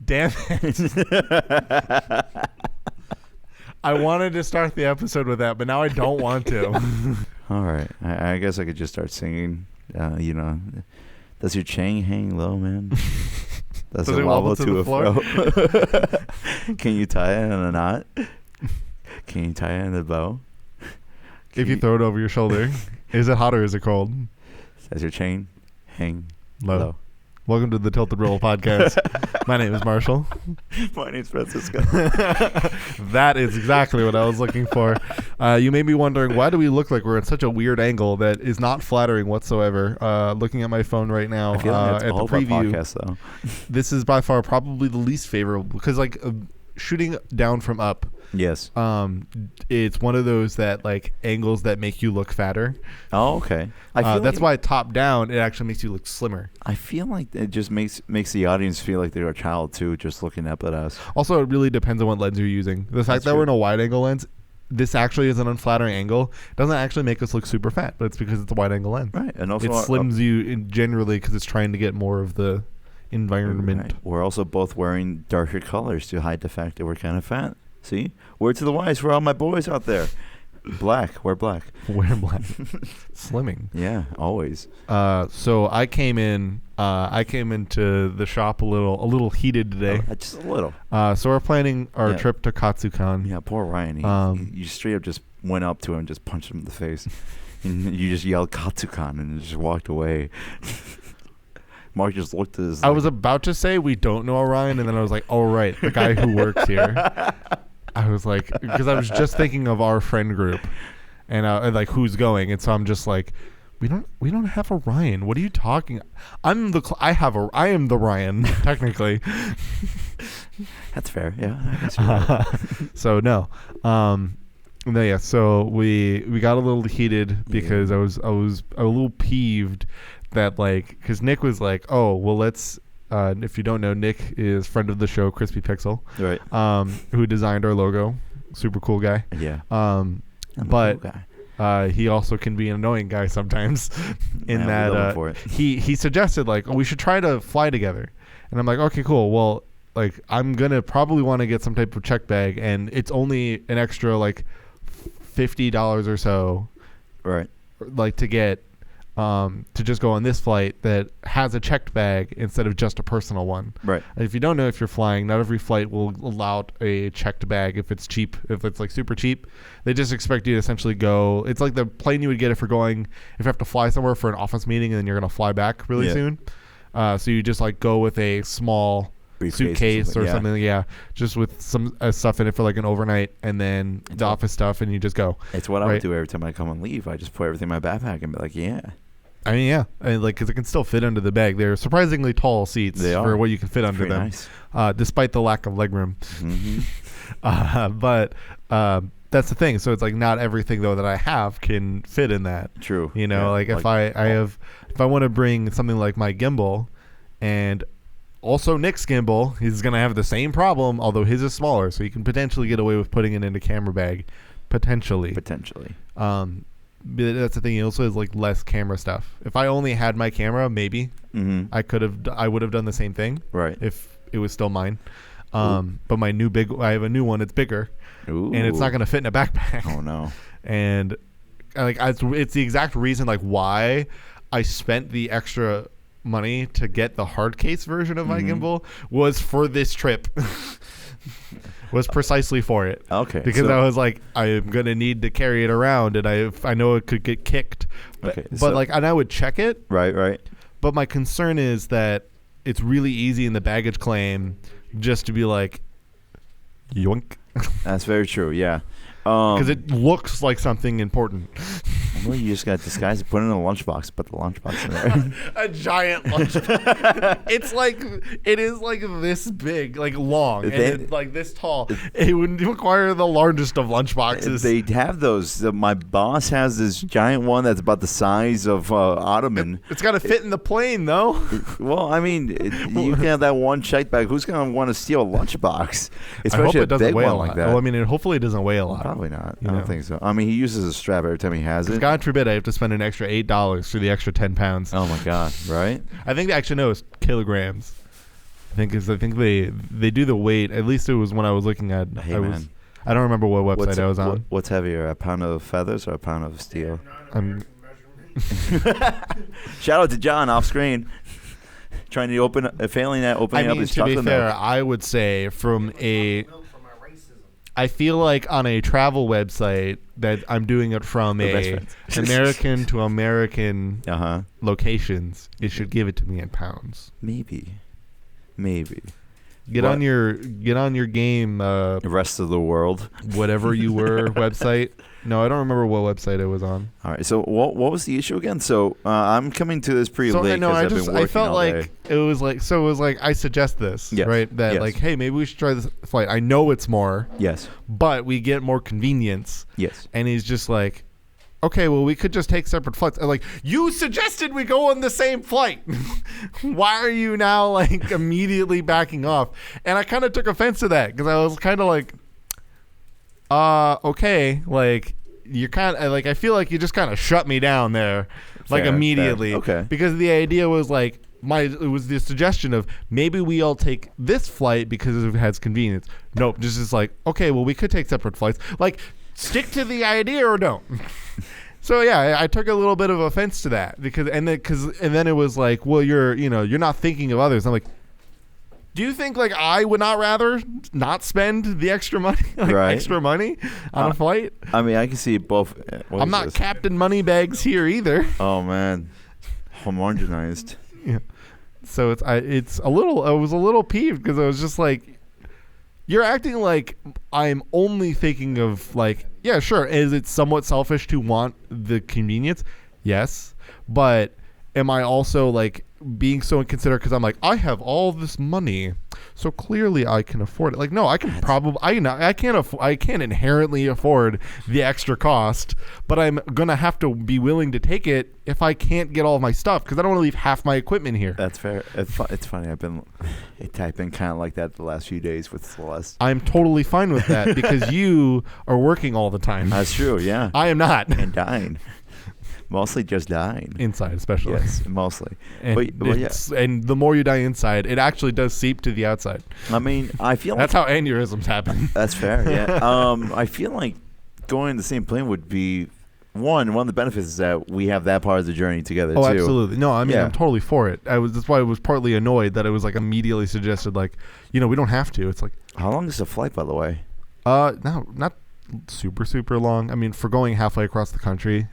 Damn it. I wanted to start the episode with that, but now I don't want to. All right. I guess I could just start singing. Does your chain hang low, man? Does it wobble to a fro? Can you tie it in a knot? Can you tie it in a bow? If you throw it over your shoulder, is it hot or is it cold? Does your chain hang low? low? Welcome to the Tilted Roll podcast. My name is Marshall. My name's Francisco. That is exactly what I was looking for. You may be wondering, why do we look like we're in such a weird angle that is not flattering whatsoever? Looking at my phone right now, I feel like that's at all the preview, podcast, though. This is by far probably the least favorable because, shooting down from up. Yes. It's one of those that angles that make you look fatter. Oh, okay. I feel that's why top down it actually makes you look slimmer. I feel like it just makes the audience feel like they're a child too, just looking up at us. Also, it really depends on what lens you're using. The fact that we're in a wide angle lens, this actually is an unflattering angle. Doesn't actually make us look super fat, but it's because it's a wide angle lens. Right, and also it slims you generally because it's trying to get more of the environment. Right. We're also both wearing darker colors to hide the fact that we're kind of fat. See? Word to the wise for all my boys out there. Black. Wear black. Wear black. Slimming. Yeah, always. So I came into the shop a little heated today. Just a little. So we're planning our trip to Katsukan. Yeah, poor Ryan. You straight up just went up to him and just punched him in the face. And you just yelled Katsukan and just walked away. Mark just looked at his... I was about to say we don't know Orion, and then I was like, oh, right, the guy who works here. I was like, because I was just thinking of our friend group and who's going. And so I'm just like, we don't have Orion. What are you talking? I am the Ryan, technically. That's fair. Yeah. So no. No, yeah. So we got a little heated because I was a little peeved that because Nick was like, oh, well, let's, if you don't know, Nick is friend of the show, Crispy Pixel, right? Who designed our logo. Super cool guy. Yeah. But cool guy. He also can be an annoying guy sometimes. In that he suggested we should try to fly together, and I'm like, okay, cool. Well, I'm gonna probably want to get some type of check bag, and it's only an extra $50 or so, right? To get. To just go on this flight that has a checked bag instead of just a personal one. Right. If you don't know if you're flying, not every flight will allow a checked bag if it's cheap. If it's super cheap, they just expect you to essentially go. It's like the plane you would get if you have to fly somewhere for an office meeting and then you're going to fly back really soon. So you just go with a small suitcase or something, just with some stuff in it for an overnight, and then the office stuff, and you just go. It's what I would do every time I come and leave. I just put everything in my backpack and be like, yeah. I mean, yeah, because it can still fit under the bag. They're surprisingly tall seats for what you can fit under them, nice. Despite the lack of legroom. Mm-hmm. But that's the thing. So it's not everything though that I have can fit in that. True. If I want to bring something like my gimbal, and also Nick's gimbal, he's gonna have the same problem, although his is smaller, so you can potentially get away with putting it in a camera bag, potentially. But that's the thing. He also has like less camera stuff. If I only had my camera, maybe I would have done the same thing. Right. If it was still mine. But my I have a new one. It's bigger. Ooh. And it's not going to fit in a backpack. Oh no. And it's the exact reason why I spent the extra money to get the hard case version of my gimbal was for this trip. Was precisely for it. Okay. Because I was like, I am going to need to carry it around, and I know it could get kicked. But, and I would check it. Right. But my concern is that it's really easy in the baggage claim just to be like, yoink. That's very true, yeah. Because it looks like something important. Well, you just got to disguise it, put it in a lunchbox, put the lunchbox in there. A giant lunchbox. It is this big, long, and it's this tall. It would require the largest of lunchboxes. They have those. My boss has this giant one that's about the size of Ottoman. It's got to fit in the plane, though. Well, I mean, you can have that one check bag. Who's going to want to steal a lunchbox? Especially I hope it doesn't weigh a lot. Like that. Well, I mean, hopefully it doesn't weigh a lot. Probably not. I don't think so. I mean, he uses a strap every time he has it. God forbid I have to spend an extra $8 for the extra 10 pounds. Oh my God! Right? I think they actually know it's kilograms. I think they do the weight. At least it was when I was looking at. Hey, man. I don't remember what website I was on. What's heavier, a pound of feathers or a pound of steel? Shout out to John off screen, trying to failing at opening up his chocolate milk. To be fair, I would say I feel like on a travel website that I'm doing it from American to American locations, it should give it to me in pounds. Maybe. Get on your game. The rest of the world, whatever you were website. No, I don't remember what website it was on. All right. So what was the issue again? So I'm coming to this pretty late because I felt like it was like I suggest this, right? That like, hey, maybe we should try this flight. I know it's more. Yes. But we get more convenience. Yes. And he's just like, okay, well, we could just take separate flights. I'm like, you suggested we go on the same flight. Why are you now like immediately backing off? And I kind of took offense to that because I was kind of like, okay, like you're kind of like, I feel like you just kind of shut me down there, like immediately. Fair. Okay. Because the idea was like, it was the suggestion of maybe we all take this flight because it has convenience. Nope, just like, okay, well, we could take separate flights. Like, stick to the idea or don't. So yeah, I took a little bit of offense to that because then it was like, well, you're not thinking of others. I'm like, do you think like I would not rather not spend the extra money, extra money on a flight? I mean, I can see both. I'm not Captain Moneybags here either. Oh man, homogenized. Yeah. So I was a little peeved because I was just like, you're acting like I'm only thinking of like, yeah, sure. Is it somewhat selfish to want the convenience? Yes. But am I also like being so inconsiderate because I'm like, I have all this money, so clearly I can afford it? Like, no, I can probably, I can't inherently afford the extra cost, but I'm gonna have to be willing to take it if I can't get all of my stuff because I don't want to leave half my equipment here. That's fair. It's funny. I've been kind of like that the last few days with Celeste. I'm totally fine with that because you are working all the time. That's true. Yeah, I am not. And dying. Mostly just dying. Inside, especially. Yes, mostly. And, and the more you die inside, it actually does seep to the outside. I mean, I feel that's how aneurysms happen. That's fair, yeah. I feel like going in the same plane would be, one of the benefits is that we have that part of the journey together, too. Oh, absolutely. No, I mean, I'm totally for it. That's why I was partly annoyed that it was like immediately suggested, like, we don't have to. It's like. How long is the flight, by the way? No, not super, super long. I mean, for going halfway across the country,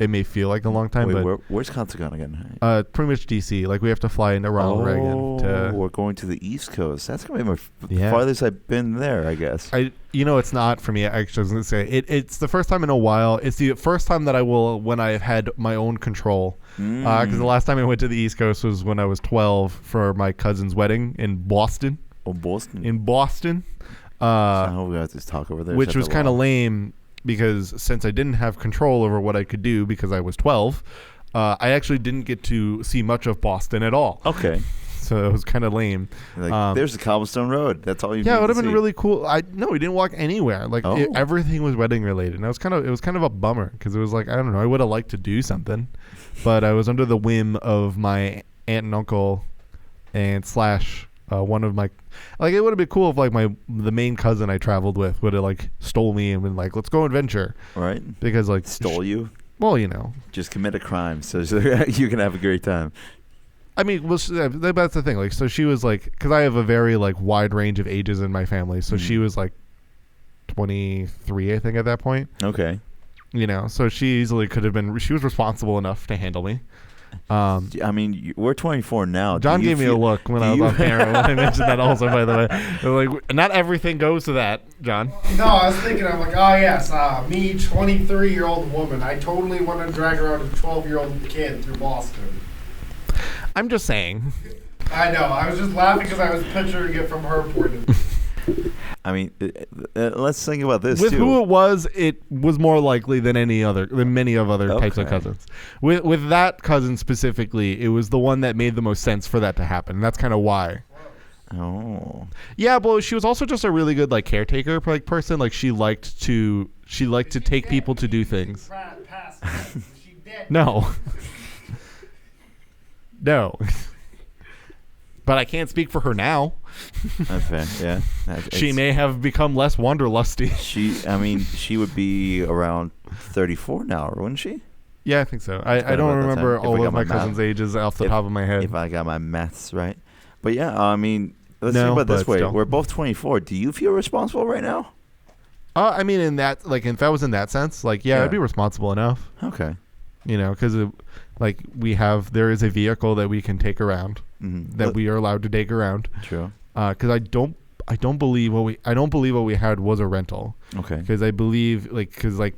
it may feel like a long time. Wait, but where's Contagon again? Pretty much DC. Like we have to fly into Ronald Reagan. We're going to the East Coast. That's gonna be my farthest I've been there, I guess. It's not for me. Actually, I was gonna say it's the first time in a while. It's the first time that I will when I've had my own control. Because the last time I went to the East Coast was when I was 12 for my cousin's wedding in Boston. Oh, Boston. In Boston. So we got this talk over there. Which was kind of lame. Because since I didn't have control over what I could do because I was 12, I actually didn't get to see much of Boston at all. Okay. So it was kind of lame. Like, there's the cobblestone road. That's all you need to see. Yeah, it would have been really cool. No, we didn't walk anywhere. Like everything was wedding related. And it was kind of a bummer because it was like, I don't know, I would have liked to do something. But I was under the whim of my aunt and uncle and / one of my, like, it would have been cool if like the main cousin I traveled with would have like stole me and been like, let's go adventure. Right. Because like stole you. Well, just commit a crime so you can have a great time. I mean, that's the thing. Like, so she was like, because I have a very like wide range of ages in my family. So she was like 23, I think, at that point. Okay. So she easily could have been. She was responsible enough to handle me. I mean, we're 24 now. John gave me a look when I was on camera when I mentioned that also, by the way. Like, not everything goes to that, John. No, I was thinking, I'm like, oh yes, me, 23-year-old woman. I totally want to drag around a 12-year-old kid through Boston. I'm just saying. I know. I was just laughing because I was picturing it from her point of view. I mean, let's think about this with too. Who it was more likely than many other types of cousins. With that cousin specifically, it was the one that made the most sense for that to happen. And that's kind of why. Oh. Yeah, but she was also just a really good like caretaker person. Like she liked to take people to do things. No. No. But I can't speak for her now. That's fair. Yeah. She may have become less wanderlusty. She would be around 34 now, wouldn't she? Yeah, I think so. I don't remember all of my cousins' ages off the top of my head. If I got my maths right. But yeah, I mean, let's think about it this way. Still. We're both 24. Do you feel responsible right now? I mean, in that, like, if that was in that sense, like, yeah, I'd be responsible enough. Okay. You know, because, like, there is a vehicle that we can take around, that we are allowed to take around. True. Because I don't believe what we had was a rental. Okay. Because I believe, like,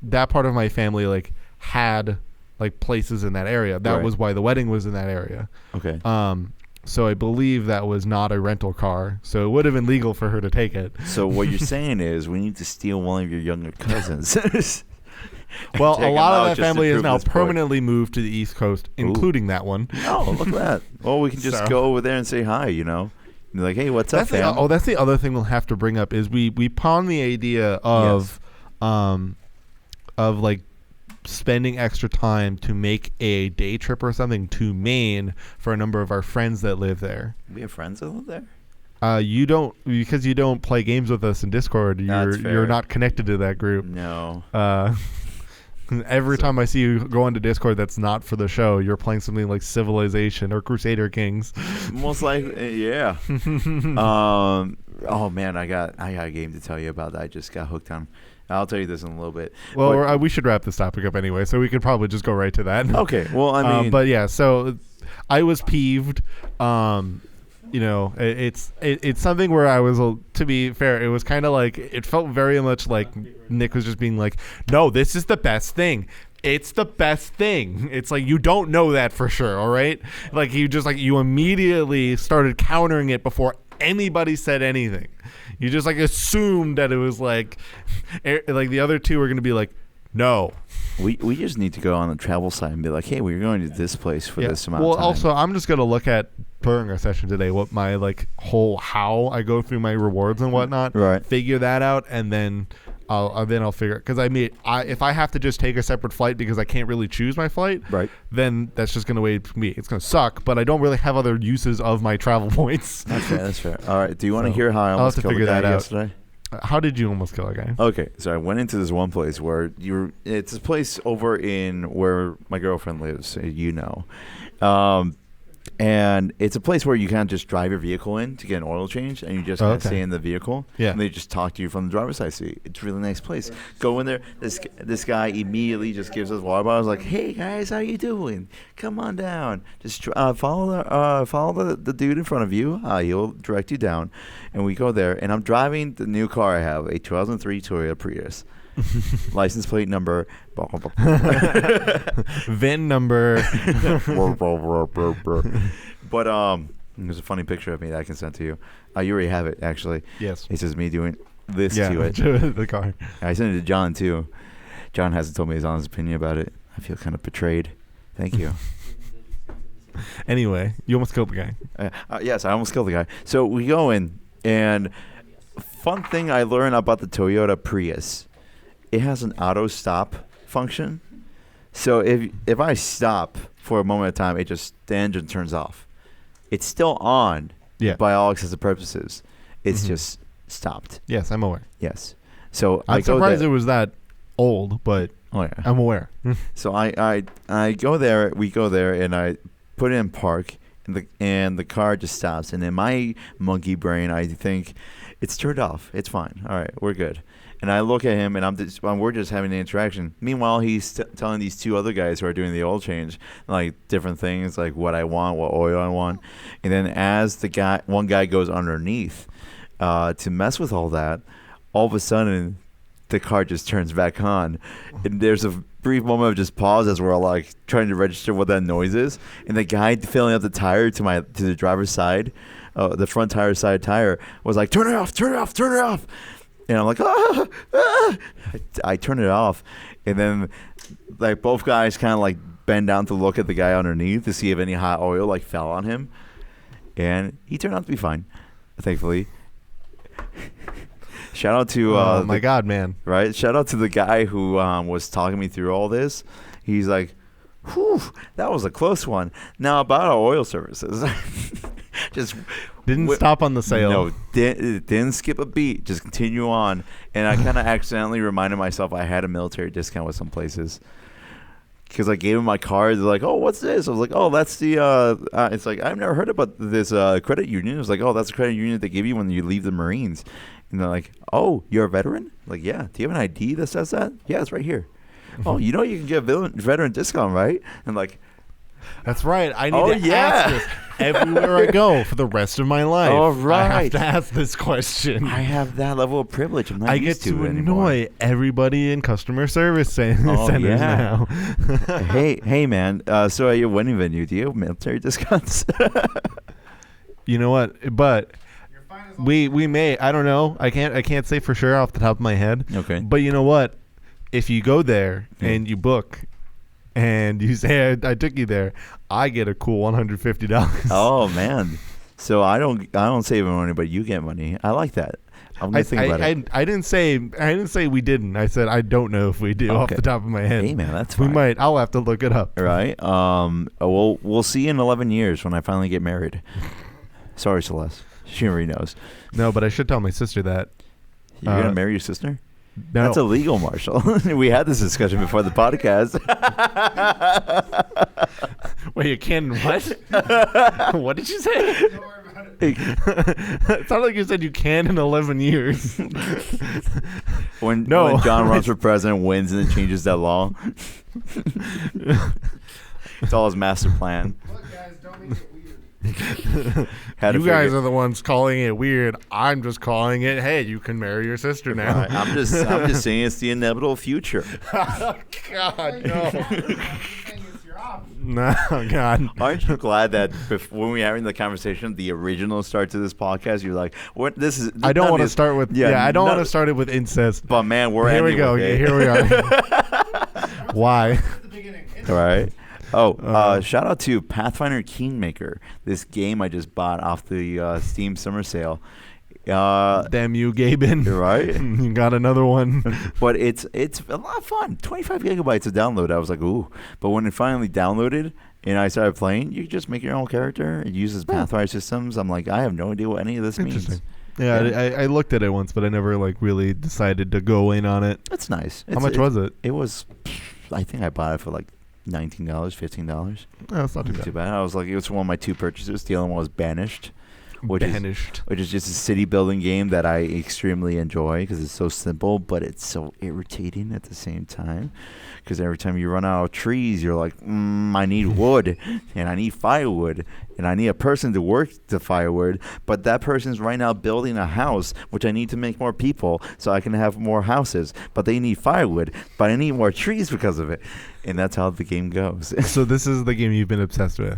that part of my family, like, had, like, places in that area. That was why the wedding was in that area. Okay. So I believe that was not a rental car. So it would have been legal for her to take it. So what you're saying is we need to steal one of your younger cousins. Well, a lot of that family is now permanently moved to the East Coast, including that one. Oh, look at that. Well, we can just go over there and say hi, you know. Be like, hey, what's up, fam? That's the other thing we'll have to bring up is we pawn the idea of like spending extra time to make a day trip or something to Maine for a number of our friends that live there. We have friends that live there? You don't, because you don't play games with us in Discord. You're not connected to that group. No. Every time I see you go onto Discord that's not for the show, you're playing something like Civilization or Crusader Kings. Most likely, yeah. Oh man, I got a game to tell you about that I just got hooked on. I'll tell you this in a little bit. Well, we should wrap this topic up anyway, so we could probably just go right to that. Okay. Well, I mean, but yeah, so I was peeved. You know, it's something where I was, to be fair, it was kind of like, it felt very much like Nick was just being like, no, this is the best thing. It's the best thing. It's like, you don't know that for sure, all right? Like, you immediately started countering it before anybody said anything. You just, like, assumed that it was like the other two were going to be like, no. We just need to go on the travel site and be like, hey, we're going to this place for this amount of time. Well, also, I'm just going to look at, during our session today, what my, like, how I go through my rewards and whatnot. Right. Figure that out, and then I'll figure it. Because, I mean, if I have to just take a separate flight because I can't really choose my flight, right, then that's just going to wait for me. It's going to suck, but I don't really have other uses of my travel points. That's fair. All right. Do you want to hear how I almost killed a guy yesterday? How did you almost kill a guy? Okay, so I went into this one place where it's a place over in where my girlfriend lives, you know. And it's a place where you can't just drive your vehicle in to get an oil change, and you just kind of stay in the vehicle. Yeah. And they just talk to you from the driver's side seat. It's a really nice place. Go in there. This guy immediately just gives us water bottles. Like, hey guys, how you doing? Come on down. Just follow the dude in front of you. He'll direct you down. And we go there, and I'm driving the new car I have, a 2003 Toyota Prius. License plate number. VIN number. But there's a funny picture of me that I can send to you. You already have it, actually. Yes. It says me doing this to it. The car. I sent it to John too. John hasn't told me his honest opinion about it. I feel kind of betrayed. Thank you. Anyway, you almost killed the guy. Yes, I almost killed the guy. So we go in, and fun thing I learned about the Toyota Prius. It has an auto stop function. So if I stop for a moment of time, the engine turns off. It's still on by all extents purposes. It's just stopped. Yes, I'm aware. Yes. So I'm surprised it was that old, but I'm aware. So I go there, we go there, and I put it in park, and the car just stops. And in my monkey brain, I think it's turned off. It's fine. All right, we're good. And I look at him, and we're just having an interaction. Meanwhile, he's telling these two other guys who are doing the oil change, like, different things, like what I want, what oil I want. And then as one guy goes underneath to mess with all that, all of a sudden, the car just turns back on. And there's a brief moment of just pause as we're, like, trying to register what that noise is. And the guy filling up the tire to the driver's side, the front side tire, was like, turn it off, turn it off, turn it off. And I'm like, I turn it off. And then, like, both guys kind of, like, bend down to look at the guy underneath to see if any hot oil, like, fell on him. And he turned out to be fine, thankfully. Shout out to oh my God, man. Right? Shout out to the guy who was talking me through all this. He's like, whew, that was a close one. Now, about our oil services. Just didn't stop on the sale. No, didn't skip a beat. Just continue on. And I kind of accidentally reminded myself I had a military discount with some places. Because I gave them my card. They're like, oh, what's this? I was like, oh, that's the, it's like, I've never heard about this credit union. It was like, oh, that's a credit union they give you when you leave the Marines. And they're like, oh, you're a veteran? Like, yeah. Do you have an ID that says that? Yeah, it's right here. Oh, you know you can get a veteran discount, right? And like, that's right. I need to ask this everywhere I go for the rest of my life. Oh, right. I have to ask this question. I have that level of privilege. I'm not used to it anymore. I get to annoy everybody in customer service centers now. hey, man. So at your wedding venue, do you have military discounts? You know what? But we may. I don't know. I can't say for sure off the top of my head. Okay. But you know what? If you go there and you book and you say I took you there, I get a cool $150. Oh man! So I don't save money, but you get money. I like that. I'm gonna think about it. I didn't say we didn't. I said I don't know if we do off the top of my head. Hey man, that's fine. We might. I'll have to look it up. Right. We'll see in 11 years when I finally get married. Sorry, Celeste. She already knows. No, but I should tell my sister that. You're gonna marry your sister? No. That's illegal, Marshall. We had this discussion before the podcast. Wait, you can what? What did you say? Don't worry about it. It sounded like you said you can in 11 years. When John runs for president, wins, and then changes that law. It's all his master plan. Look, guys, don't make it weird. You guys are the ones calling it weird. I'm just calling it, hey, you can marry your sister now. Right. I'm just saying it's the inevitable future. Oh, God, no. It's your option. No, God. Aren't you glad that when we were having the conversation, the original start to this podcast, you're like, "What? This is." I don't want to start with. I don't want to start it with incest. But man, here we go. Here we are. Why? The beginning. All right. Oh, shout out to Pathfinder Kingmaker, this game I just bought off the Steam summer sale. Damn you, Gaben. Right? You got another one. But it's a lot of fun. 25 gigabytes to download. I was like, ooh. But when it finally downloaded and I started playing, you just make your own character. It uses Pathfinder systems. I'm like, I have no idea what any of this means. Yeah, I looked at it once, but I never really decided to go in on it. That's nice. How much was it? It was, I think I bought it for like $19, $15. Oh, that's not too bad. I was like, it was one of my two purchases. The other one was Banished. Which is just a city building game that I extremely enjoy because it's so simple, but it's so irritating at the same time. Because every time you run out of trees, you're like, I need wood, and I need firewood, and I need a person to work the firewood. But that person's right now building a house, which I need to make more people so I can have more houses. But they need firewood, but I need more trees because of it. And that's how the game goes. So this is the game you've been obsessed with.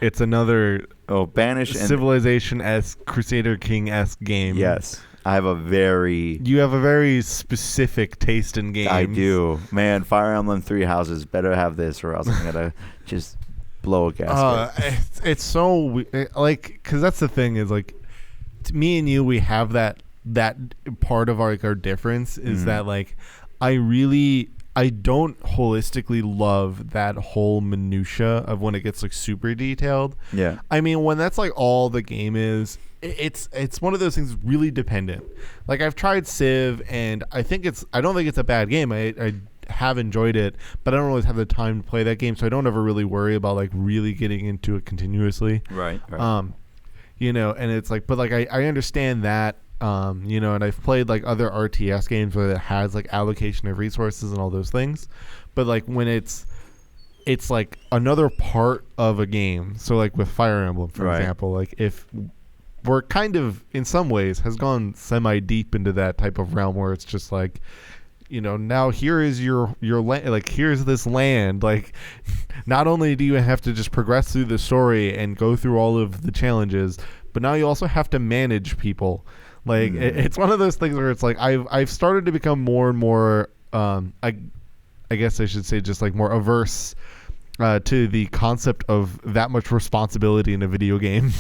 It's another Banished Civilization-esque, Crusader King-esque game. Yes. You have a very specific taste in games. I do. Man, Fire Emblem 3 Houses better have this or else I'm going to just blow a gasket. It's so, because that's the thing is, me and you, we have that part of our difference is that, I don't holistically love that whole minutia of when it gets super detailed. Yeah. I mean, when that's all the game is, it's one of those things really dependent. I've tried Civ and I don't think it's a bad game. I have enjoyed it, but I don't always have the time to play that game, so I don't ever really worry about really getting into it continuously. Right. And it's but I understand that. And I've played other RTS games where it has allocation of resources and all those things, but when it's another part of a game. So with Fire Emblem, for example, if we're kind of in some ways has gone semi deep into that type of realm where it's just now here is your land, here's this land. Not only do you have to just progress through the story and go through all of the challenges, but now you also have to manage people. It's one of those things where it's I've started to become more and more I guess I should say just more averse to the concept of that much responsibility in a video game.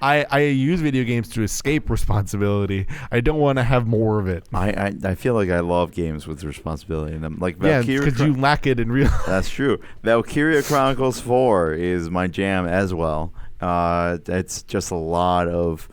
I use video games to escape responsibility. I don't want to have more of it. I feel like I love games with responsibility in them. Because you lack it in real life. That's true. Valkyria Chronicles 4 is my jam as well. It's just a lot of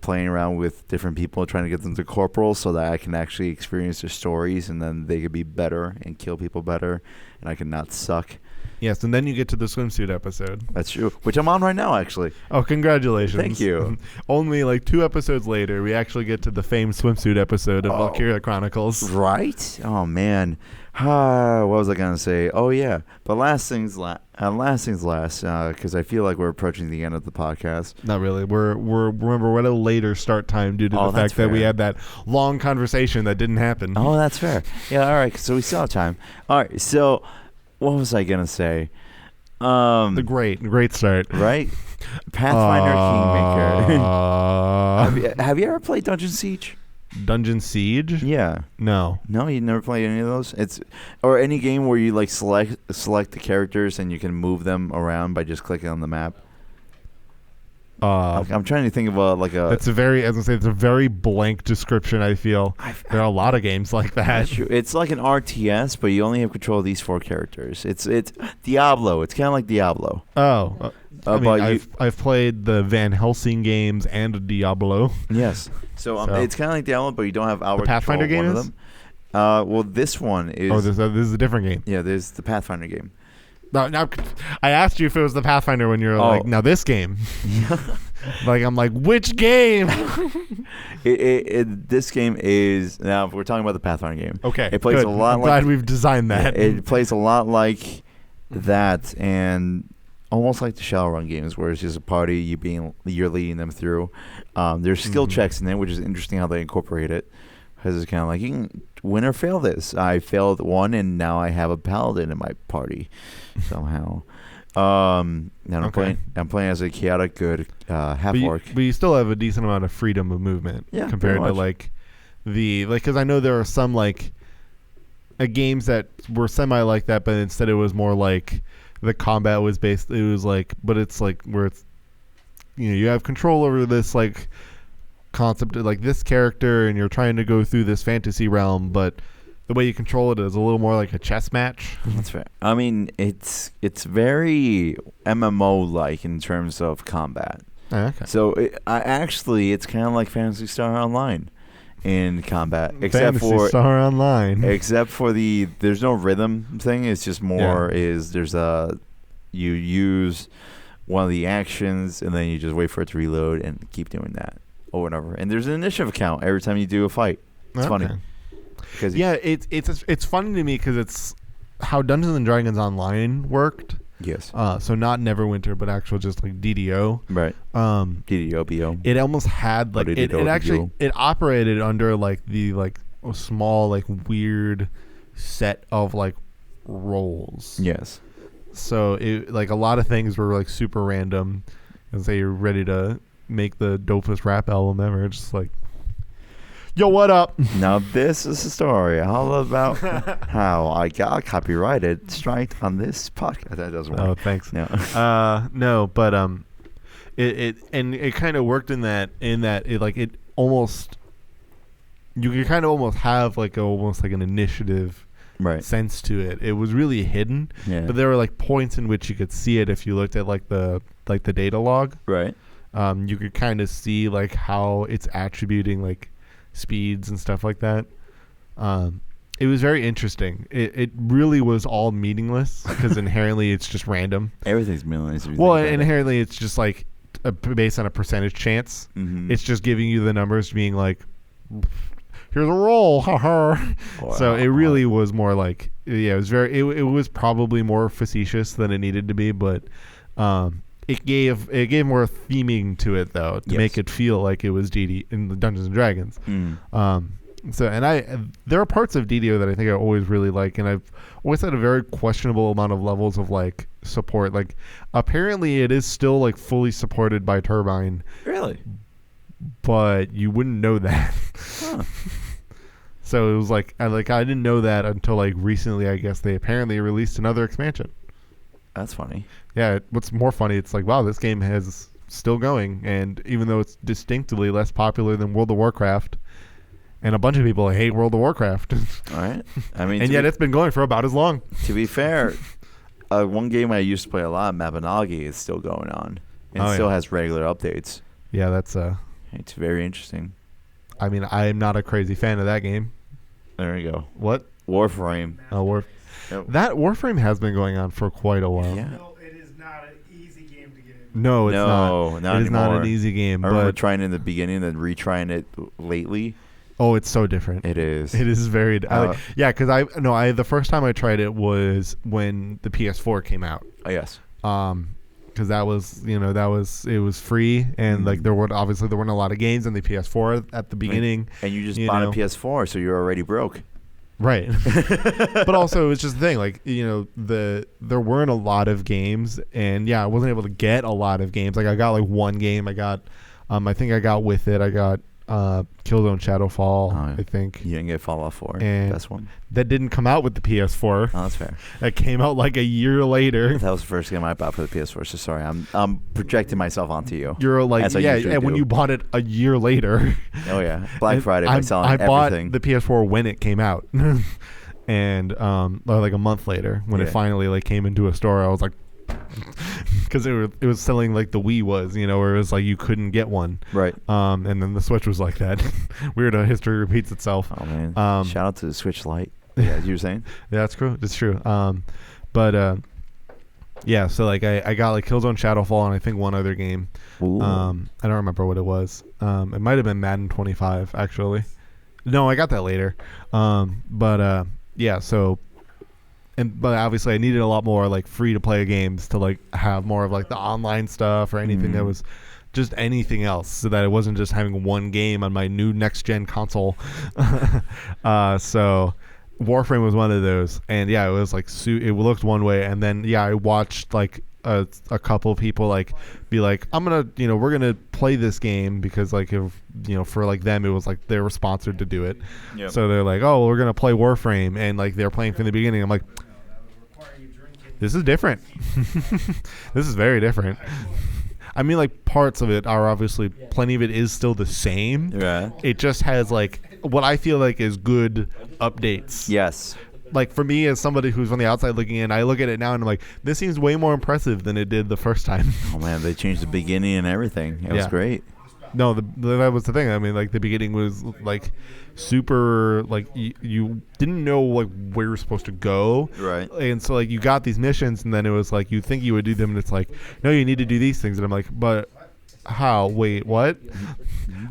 playing around with different people, trying to get them to corporal so that I can actually experience their stories, and then they could be better and kill people better, and I can not suck. Yes, and then you get to the swimsuit episode. That's true, which I'm on right now, actually. Oh, congratulations. Thank you. Only like 2 episodes later, we actually get to the famed swimsuit episode of Valkyria Chronicles. Right? Oh, man. What was I going to say? Oh, yeah. But last things last, because I feel like we're approaching the end of the podcast. Not really. Remember, we're at a later start time due to the fact that we had that long conversation that didn't happen. Oh, that's fair. Yeah, all right. So we still have time. All right. So what was I going to say? The great start. Right? Pathfinder Kingmaker. Have you ever played Dungeon Siege? Dungeon Siege? Yeah. No, you never played any of those? Or any game where you like select the characters and you can move them around by just clicking on the map. I'm trying to think of it's a very blank description. I feel there are a lot of games like that. It's like an RTS, but you only have control of these 4 characters. It's Diablo. It's kind of like Diablo. I've played the Van Helsing games and Diablo. Yes. So it's kind of like Diablo, but you don't have our Pathfinder game of them. Well, this one is. Oh, this is a different game. Yeah, there's the Pathfinder game. Now, I asked you if it was the Pathfinder when you were like, now this game. I'm like, which game? This game is, now if we're talking about the Pathfinder game. Okay, it plays good. a lot. I'm glad we've designed that. It plays a lot like that, and almost like the Shadowrun games, where it's just a party you're leading them through. There's skill checks in it, which is interesting how they incorporate it. Because it's kind of like, you can win or fail this. I failed one, and now I have a paladin in my party somehow. I'm playing as a chaotic good half-orc. But you still have a decent amount of freedom of movement compared to because I know there are some games that were semi like that, but instead it was more like the combat was based. It was but it's where it's you have control over this concept of this character, and you're trying to go through this fantasy realm, but the way you control it is a little more like a chess match. That's fair. I mean, it's very MMO like in terms of combat. Okay. So it's kind of like Phantasy Star Online in combat, except for there's no rhythm thing. It's just more you use one of the actions, and then you just wait for it to reload and keep doing that over and over. And there's an initiative count every time you do a fight. It's funny. It's funny to me because it's how Dungeons and Dragons Online worked. Yes. So not Neverwinter, but actual just DDO. Right. DDO, BO. It almost had it operated under the a small weird set of roles. Yes. So it a lot of things were super random, and say you're ready to make the dopest rap album ever. Just yo, what up? Now this is a story all about how I got copyrighted strike on this podcast. That doesn't work. Oh, thanks. No. No, but it kind of worked in that it almost you could kind of almost have almost an initiative sense to it. It was really hidden, but there were points in which you could see it if you looked at the data log. Right. You could kind of see how it's attributing speeds and stuff like that. It was very interesting. It really was all meaningless because inherently it's just random. Everything's meaningless. Well, inherently it's just based on a percentage chance. Mm-hmm. It's just giving you the numbers, being here's a roll, haha. Wow. So it really was more it was very. It was probably more facetious than it needed to be, but it gave more theming to it though to make it feel like it was DD in the Dungeons and Dragons. So there are parts of DDO that I think I always really like, and I've always had a very questionable amount of levels of support. Apparently it is still fully supported by Turbine. Really? But you wouldn't know that. Huh. So it was I didn't know that until recently. I guess they apparently released another expansion. That's funny. Yeah, what's more funny, it's wow, this game has still going, and even though it's distinctly less popular than World of Warcraft, and a bunch of people hate World of Warcraft. All right. I mean, and yet it's been going for about as long. To be fair, one game I used to play a lot, Mabinogi, is still going on. and still has regular updates. Yeah, that's It's very interesting. I mean, I'm not a crazy fan of that game. There you go. What? Warframe. Oh, that Warframe has been going on for quite a while. Yeah. No, it is not an easy game to get into. No, it's not. Not it is not anymore. an easy game. I remember but trying it in the beginning and retrying it lately. oh, it's so different. It is. It is very. Yeah, because the first time I tried it was when the PS4 came out. Oh, yes. Because that was it was free, and like there weren't a lot of games on the PS4 at the beginning. And you just bought a PS4, so you're already broke. Right. But also it's just the thing, like, there weren't a lot of games, and I wasn't able to get a lot of games. Like I got like one game. I got I think I got with it. I got Killzone Shadowfall, I think. You didn't get Fallout 4. And Best one. That didn't come out with the PS4. Oh, that's fair. That came out like a year later. That was the first game I bought for the PS4. So sorry, I'm projecting myself onto you. You're like, and when you bought it a year later. Oh yeah, Black Friday. I bought everything. the PS4 when it came out, and like a month later when it finally like came into a store, I was like, because it was selling like the Wii was, where it was like you couldn't get one. Right. And then the Switch was like that. Weird how history repeats itself. Oh man. Shout out to the Switch Lite. Yeah, you were saying? Yeah, that's true. It's true. Yeah, so like I got like Killzone Shadowfall and I think one other game. Ooh. I don't remember what it was. It might have been Madden 25 actually. No, I got that later. Yeah, so but obviously I needed a lot more like free to play games to like have more of like the online stuff or anything that was just anything else, so that it wasn't just having one game on my new next gen console. So Warframe was one of those, and it was like it looked one way, and then I watched like a couple people like be like, I'm gonna we're gonna play this game because like if for like them it was like they were sponsored to do it. Yep. So they're like, oh, we're gonna play Warframe, and like they're playing from the beginning. I'm like, this is different. This is very different. I mean, like parts of it are obviously, plenty of it is still the same. Yeah. It just has like what I feel like is good updates. Yes. Like for me as somebody who's on the outside looking in, I look at it now and I'm like, this seems way more impressive than it did the first time. Oh man, they changed the beginning and everything. It was great. No, that was the thing. I mean, like the beginning was like super, like you didn't know like where you're supposed to go, right? And so like you got these missions, and then it was like you think you would do them, and it's like, no, you need to do these things, and I'm like, but how? Wait, what?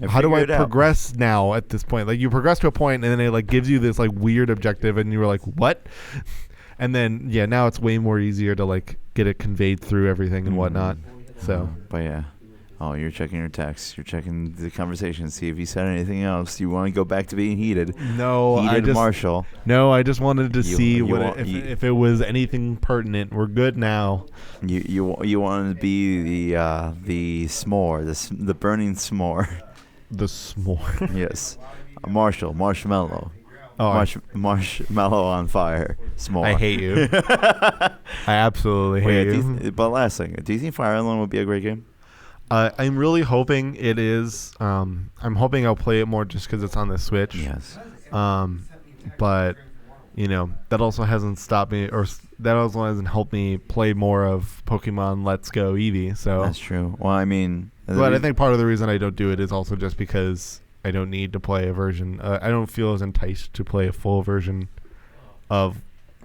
How do I progress now at this point? Like you progress to a point, and then it like gives you this like weird objective, and you were like, what? And then now it's way more easier to like get it conveyed through everything and whatnot. So, but yeah. Oh, you're checking your texts. You're checking the conversation. See if he said anything else. You want to go back to being heated. No, Marshall. No, I just wanted to see if it was anything pertinent. We're good now. You wanted to be the s'more, the burning s'more. The s'more. Yes, marshmallow. Oh, marshmallow on fire. S'more. I hate you. I absolutely hate you. But last thing, do you think Fire Emblem would be a great game? I'm really hoping it is. I'm hoping I'll play it more just because it's on the Switch. Yes. But that also hasn't stopped me, or that also hasn't helped me play more of Pokemon Let's Go Eevee. So that's true. Well, I mean, but I think part of the reason I don't do it is also just because I don't need to play a version. I don't feel as enticed to play a full version of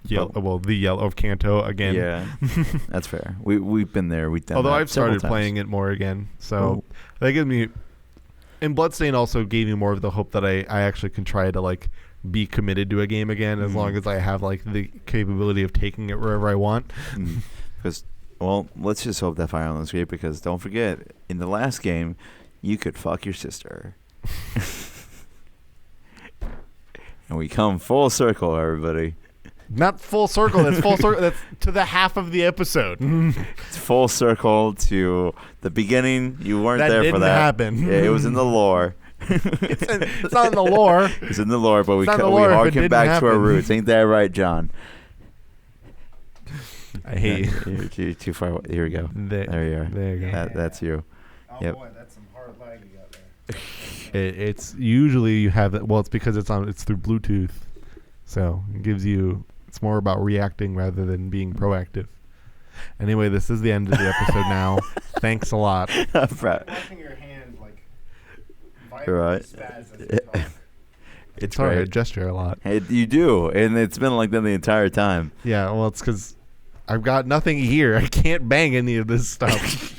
the Yellow of Kanto again. Yeah, that's fair. We've been there. We've done. Although that I've started times. playing it more again, so that gives me. And Bloodstained also gave me more of the hope that I actually can try to like be committed to a game again, as long as I have like the capability of taking it wherever I want. Because let's just hope that Fire Emblem is great. Because don't forget, in the last game, you could fuck your sister. And we come full circle, everybody. Not full circle. That's full circle. That's to the half of the episode. It's full circle to the beginning. You weren't there for that. That didn't happen. Yeah, it was in the lore. It's not in the lore. It's in the lore, but we harken back to our roots. Ain't that right, John? I hate you. You're too far. Here we go. There you are. There you go. That's you. Oh boy, that's some hard lag you got there. It's usually you have that. Well, it's because it's through Bluetooth, so it gives you. It's more about reacting rather than being proactive. Anyway, this is the end of the episode now. Thanks a lot. Watching your hand like Right. spaz as you talk. It's hard. I gesture a lot. Hey, you do, and it's been like that the entire time. Yeah, well, it's because I've got nothing here. I can't bang any of this stuff.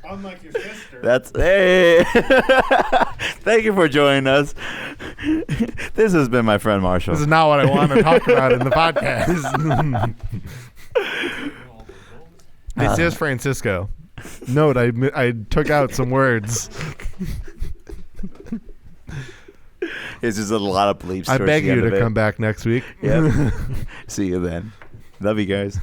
Unlike your sister. Hey. Thank you for joining us. This has been my friend Marshall. This is not what I want to talk about in the podcast. This is Francisco. Note, I took out some words. It's just a lot of bleeps. I beg you to come back next week. Yeah. See you then. Love you guys.